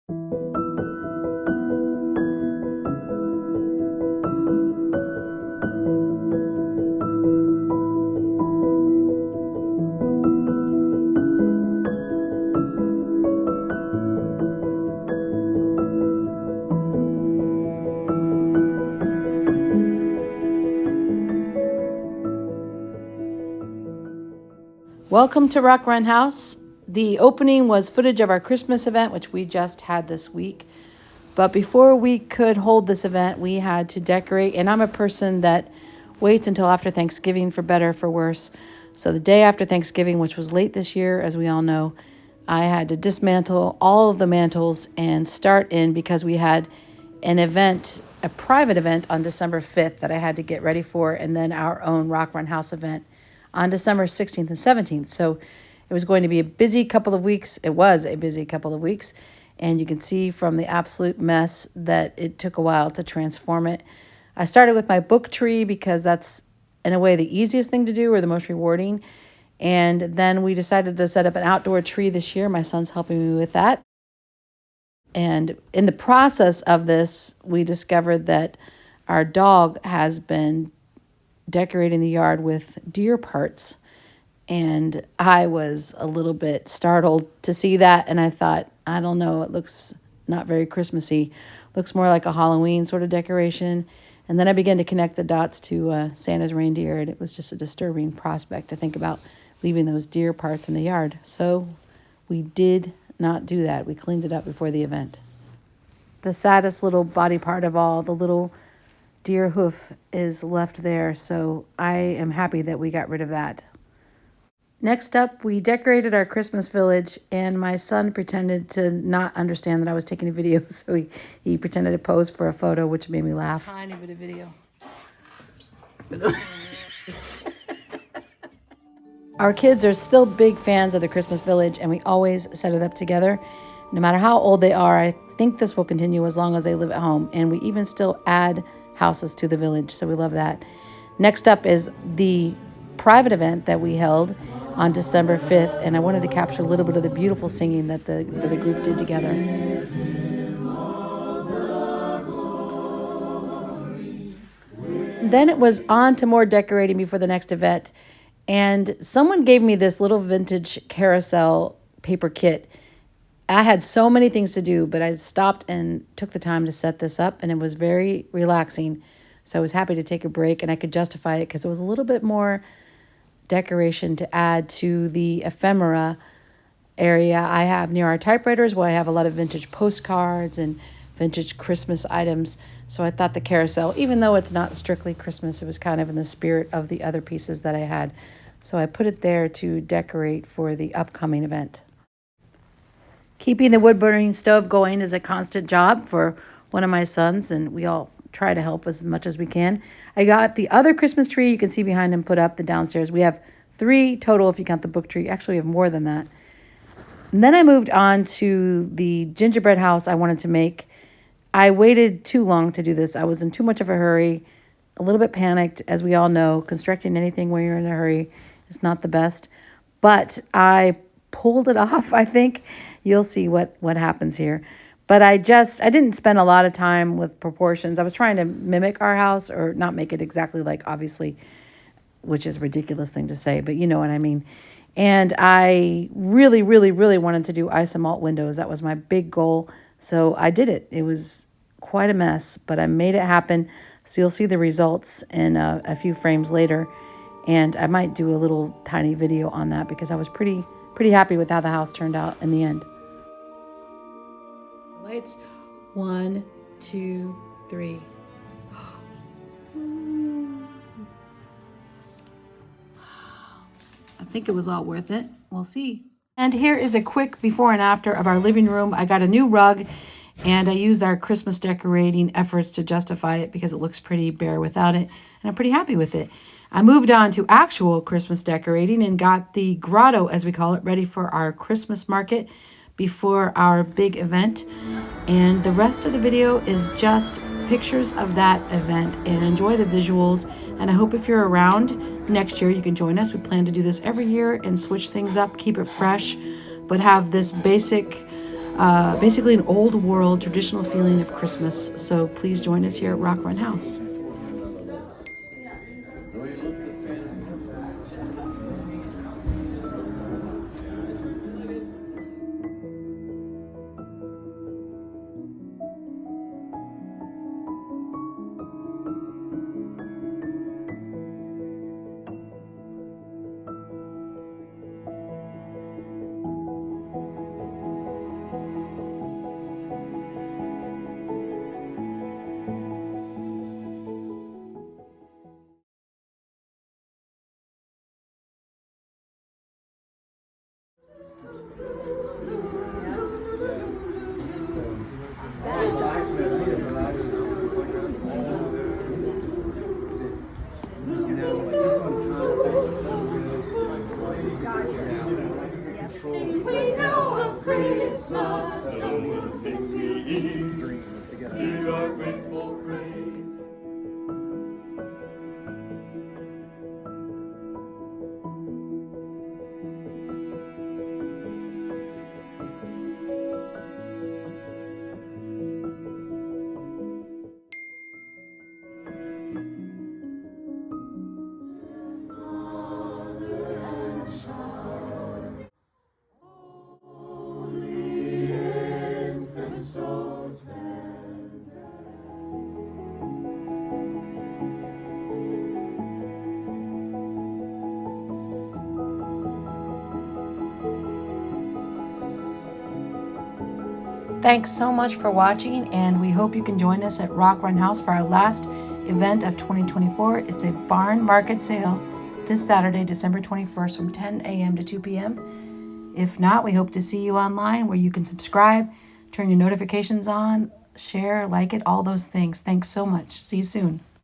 Welcome to Rock Run House. The opening was footage of our Christmas event, which we just had this week. But before we could hold this event, we had to decorate. And I'm a person that waits until after Thanksgiving, for better or for worse. So the day after Thanksgiving, which was late this year, as we all know, I had to dismantle all of the mantles and start in, because we had an event, a private event on December 5th that I had to get ready for, and then our own Rock Run House event on December 16th and 17th. So it was going to be a busy couple of weeks. It was a busy couple of weeks. And you can see from the absolute mess that it took a while to transform it. I started with my book tree because that's, in a way, the easiest thing to do, or the most rewarding. And then we decided to set up an outdoor tree this year. My son's helping me with that. And in the process of this, we discovered that our dog has been decorating the yard with deer parts. And I was a little bit startled to see that. And I thought, I don't know, it looks not very Christmassy. Looks more like a Halloween sort of decoration. And then I began to connect the dots to Santa's reindeer. And it was just a disturbing prospect to think about leaving those deer parts in the yard. So we did not do that. We cleaned it up before the event. The saddest little body part of all, the little deer hoof, is left there, so I am happy that we got rid of that. Next up, we decorated our Christmas village, and my son pretended to not understand that I was taking a video, so he pretended to pose for a photo, which made me laugh. Tiny bit of video. Our kids are still big fans of the Christmas village, and we always set it up together. No matter how old they are, I think this will continue as long as they live at home, and we even still add houses to the village, so we love that. Next up is the private event that we held on December 5th, and I wanted to capture a little bit of the beautiful singing that the group did together. Then it was on to more decorating before the next event, and someone gave me this little vintage Carousel paper kit. I had so many things to do, but I stopped and took the time to set this up, and it was very relaxing. So I was happy to take a break, and I could justify it because it was a little bit more decoration to add to the ephemera area I have near our typewriters, where I have a lot of vintage postcards and vintage Christmas items. So I thought the carousel, even though it's not strictly Christmas, it was kind of in the spirit of the other pieces that I had. So I put it there to decorate for the upcoming event. Keeping the wood-burning stove going is a constant job for one of my sons, and we all try to help as much as we can. I got the other Christmas tree you can see behind him put up, the downstairs. We have 3 total if you count the book tree. Actually, we have more than that. And then I moved on to the gingerbread house I wanted to make. I waited too long to do this. I was in too much of a hurry, a little bit panicked. As we all know, constructing anything when you're in a hurry is not the best. But I pulled it off, I think. You'll see what happens here. But I didn't spend a lot of time with proportions. I was trying to mimic our house, or not make it exactly like, obviously, which is a ridiculous thing to say, but you know what I mean. And I really, really, really wanted to do ice and malt windows. That was my big goal. So I did it. It was quite a mess, but I made it happen. So you'll see the results in a few frames later. And I might do a little tiny video on that because I was pretty happy with how the house turned out in the end. Lights, 1, 2, 3. I think it was all worth it. We'll see. And here is a quick before and after of our living room. I got a new rug, and I used our Christmas decorating efforts to justify it because it looks pretty bare without it, and I'm pretty happy with it. I moved on to actual Christmas decorating and got the grotto, as we call it, ready for our Christmas market before our big event. And the rest of the video is just pictures of that event, and enjoy the visuals. And I hope if you're around next year, you can join us. We plan to do this every year and switch things up, keep it fresh, but have this basic basically an old world traditional feeling of Christmas. So please join us here at Rock Run House. We know of Christmas, so we'll sing we give our grateful praise. Thanks so much for watching, and we hope you can join us at Rock Run House for our last event of 2024. It's a barn market sale this Saturday, December 21st from 10 a.m. to 2 p.m. If not, we hope to see you online where you can subscribe, turn your notifications on, share, like it, all those things. Thanks so much. See you soon.